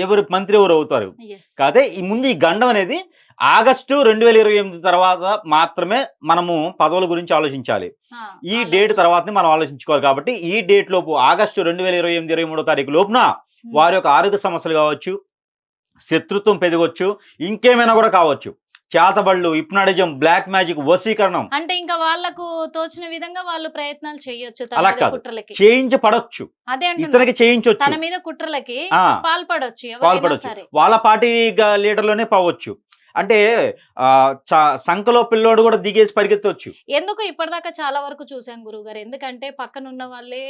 ఎవరు మంత్రి ఎవరు అవుతారు. Yes. కాకపోతే ఈ ముందు ఈ గండం అనేది ఆగస్టు 2028 తర్వాత మాత్రమే మనము పదవుల గురించి ఆలోచించాలి. ఆ, ఈ అలా. డేట్ తర్వాతనే మనం ఆలోచించుకోవాలి. కాబట్టి ఈ డేట్ లోపు ఆగస్టు 2028 23వ తారీఖు లోపున ఉమ్, వారి యొక్క ఆరోగ్య సమస్యలు కావచ్చు, శత్రుత్వం పెరగవచ్చు, ఇంకేమైనా కూడా కావచ్చు, చేతబళ్ళు, హిప్నాటిజం, బ్లాక్ మ్యాజిక్, వశీకరణం అంటే ఇంకా వాళ్ళకు తోచిన విధంగా వాళ్ళు ప్రయత్నాలు చేయొచ్చు తన అలా మీద కాదు, కుట్రలకి. చేయించపడొచ్చు, అదే అంటున్నా, ఇతనికి చేయించవచ్చు, తన మీద కుట్రలకి ఆ, పాల్పడొచ్చు ఎవరైనా పాల్పడొచ్చు, సరే. వాళ్ళ పార్టీ లీడర్లోనే పోవచ్చు. అంటే సంఖలో పిల్లోడు కూడా దిగేసి పరిగెత్తవచ్చు. ఎందుకు ఇప్పటిదాకా చాలా వరకు చూసాం గురుగారు, ఎందుకంటే పక్కన ఉన్న వాళ్ళే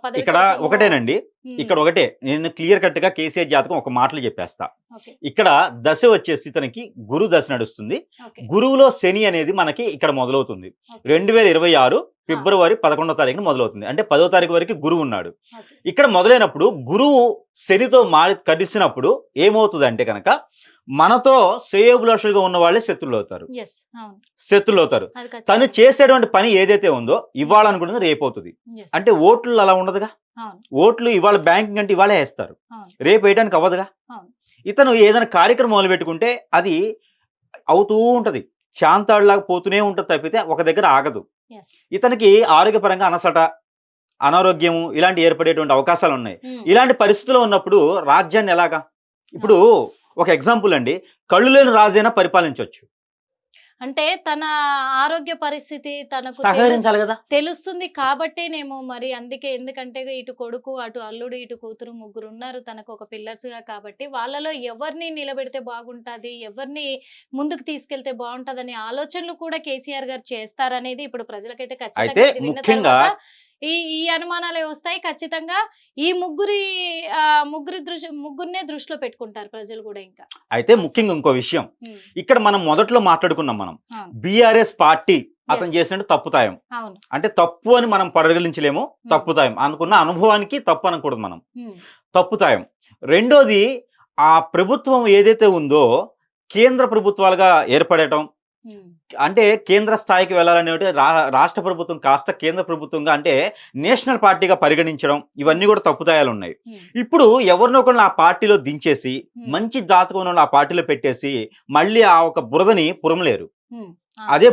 పదవి ఇక్కడ కోసము- ఒకటేనండి, ఉమ్, ఇక్కడ ఒకటే నేను క్లియర్ కట్ గా కేసీఆర్ జాతకం ఒక మాటలు చెప్పేస్తా. ఓకే, ఇక్కడ దశ వచ్చేసి తనకి గురు దశ నడుస్తుంది. ఓకే, గురువులో శని అనేది మనకి ఇక్కడ మొదలవుతుంది. ఓకే, 2026 ఫిబ్రవరి 11వ తారీఖున మొదలవుతుంది. అంటే 10వ తారీఖు వరకు గురువు ఉన్నాడు. ఓకే. ఇక్కడ మొదలైనప్పుడు గురువు శనితో కలిసినప్పుడు ఏమవుతుంది అంటే కనుక మనతో శ్రేయోభిలాషులుగా ఉన్న వాళ్ళే శత్రులు అవుతారు. Yes, అవును. శత్రులు అవుతారు. అది తను ఖచ్చితంగా. చేసేటువంటి పని ఏదైతే ఉందో ఇవ్వాలనుకుంటుంది రేపు అవుతుంది. Yes, అంటే ఓట్లు అలా ఉండదుగా, అవును, ఓట్లు ఇవాళ బ్యాంకింగ్ అంటే ఇవాళే వేస్తారు, అవును, రేపు వేయడానికి అవ్వదుగా. అవును. ఇతను ఏదైనా కార్యక్రమం మొదలు పెట్టుకుంటే అది అవుతూ ఉంటది, శాంతాడులాగా పోతూనే ఉంటుంది తప్పితే ఒక దగ్గర ఆగదు. Yes. ఇతనికి ఆరోగ్యపరంగా అనసట, అనారోగ్యము ఇలాంటి ఏర్పడేటువంటి అవకాశాలు ఉన్నాయి. ఉమ్, ఇలాంటి పరిస్థితుల్లో ఉన్నప్పుడు రాజ్యాన్ని ఎలాగా, ఇప్పుడు ఒక ఎగ్జాంపుల్ అండి, కళ్ళు లేని రాజైనా పరిపాలించవచ్చు, అంటే తన ఆరోగ్య పరిస్థితి తనకు సహకరించాలి కదా. తెలుస్తుంది కాబట్టేనేమో మరి, అందుకే ఎందుకంటే ఇటు కొడుకు అటు అల్లుడు ఇటు కూతురు ముగ్గురు ఉన్నారు తనకు ఒక పిల్లర్స్ గా, కాబట్టి వాళ్ళలో ఎవరిని నిలబెడితే బాగుంటది, ఎవరిని ముందుకు తీసుకెళ్తే బాగుంటదనే ఆలోచనలు కూడా కేసీఆర్ గారు చేస్తారనేది ఇప్పుడు ప్రజలకైతే అయితే ఖచ్చితంగా ఇది విన్న ముఖ్యంగా తర్వాత ఈ అనుమానాలే వస్తాయి ఖచ్చితంగా. ఈ ముగ్గురినే దృష్టిలో పెట్టుకుంటారు ప్రజలు కూడా ఇంకా. అయితే ముఖ్యంగా ఇంకో విషయం, ఉమ్, ఇక్కడ మనం మొదట్లో మాట్లాడుకున్నాం, మనం అవును, బీఆర్ఎస్ పార్టీ అతను Yes. చేసినట్టు తప్పుతాయం, అవును, అంటే తప్పు అని మనం పరిగణించలేము, తప్పుతాయం అనుకున్న అనుభవానికి తప్పు అనకూడదు మనం, ఉమ్, తప్పుతాయం. రెండోది, ఆ ప్రభుత్వం ఏదైతే ఉందో కేంద్ర ప్రభుత్వాలుగా ఏర్పడటం, ఉమ్, అంటే కేంద్ర స్థాయికి వెళ్ళాలనే రాష్ట్ర ప్రభుత్వం కాస్త కేంద్ర ప్రభుత్వంగా అంటే నేషనల్ పార్టీగా పరిగణించడం, ఇవన్నీ కూడా తప్పుతాయాలు ఉన్నాయి. ఉమ్, ఇప్పుడు ఎవరినో ఒకరిని ఆ పార్టీలో దించేసి ఉమ్. మంచి జాతకం ఉన్న ఆ పార్టీలో పెట్టేసి మళ్ళీ ఆ ఒక బురదని పురమలేరు. ఉమ్, ఆ, అదే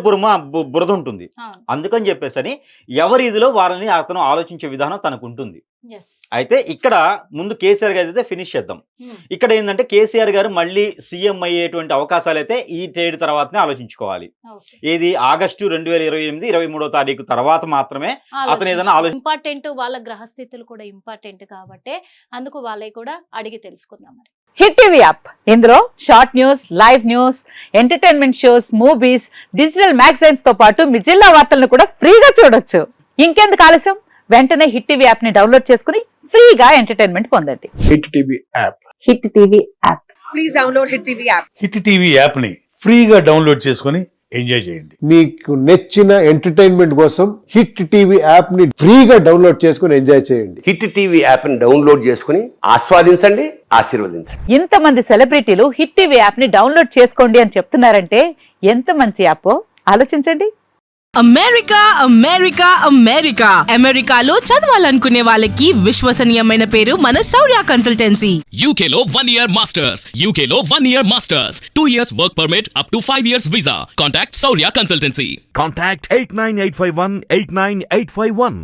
బురద ఉంటుంది. అవును. అందుకని చెప్పేసని ఎవరి ఇదిలో వారిని అతను ఆలోచించే విధానం తనకు ఉంటుంది. ఎస్. అయితే ఇక్కడ ముందు కేసీఆర్ గారి అయితే ఫినిష్ చేద్దాం. ఉమ్, ఇక్కడ ఏంటంటే కేసీఆర్ గారు మళ్ళీ సీఎం అయ్యేటువంటి అవకాశాలు అయితే ఈ తేదీ తర్వాతనే ఆలోచించుకోవాలి. ఓకే. ఏది ఆగస్టు 2028 23వ తారీఖు తర్వాత మాత్రమే అతను ఏదైనా ఇంపార్టెంట్, వాళ్ళ గ్రహస్థితులు కూడా ఇంపార్టెంట్ కాబట్టి అందుకు వాళ్ళే కూడా అడిగి తెలుసుకుందాం మరి. హిట్ టీవీ యాప్ ఇందులో short news, live news, entertainment shows, movies, digital magazines తో పాటు మీ జిల్లా వార్తలను కూడా ఫ్రీగా చూడొచ్చు. ఇంకెందుకు ఆలస్యం, వెంటనే హిట్ టీవీ యాప్ ని డౌన్లోడ్ చేసుకుని ఫ్రీగా ఎంటర్టైన్మెంట్ పొందండి. Hit TV app. Hit TV app. Please download Hit TV app. Hit TV app ని ఫ్రీగా డౌన్లోడ్ చేసుకొని ఎంజాయ్ చేయండి. మీకు నచ్చిన ఎంటర్టైన్మెంట్ కోసం హిట్ టీవీ యాప్ ని ఫ్రీగా డౌన్లోడ్ చేసుకుని ఎంజాయ్ చేయండి. హిట్ టీవీ యాప్ని డౌన్లోడ్ చేసుకుని ఆస్వాదించండి, ఆశీర్వదించండి. ఇంతమంది సెలబ్రిటీలు హిట్ టీవీ యాప్ ని డౌన్లోడ్ చేసుకోండి అని చెప్తున్నారంటే ఎంత మంచి యాప్ ఆలోచించండి. అమెరికా అమెరికా అమెరికా అమెరికాలో చదవాలనుకునే వాళ్ళకి విశ్వసనీయమైన పేరు మన శౌర్య consultancy. UK Law 1 Year Masters. UK Law 1 Year Masters. 2 years work permit up to 5 years visa. Contact Saurya Consultancy. Contact 89851 89851.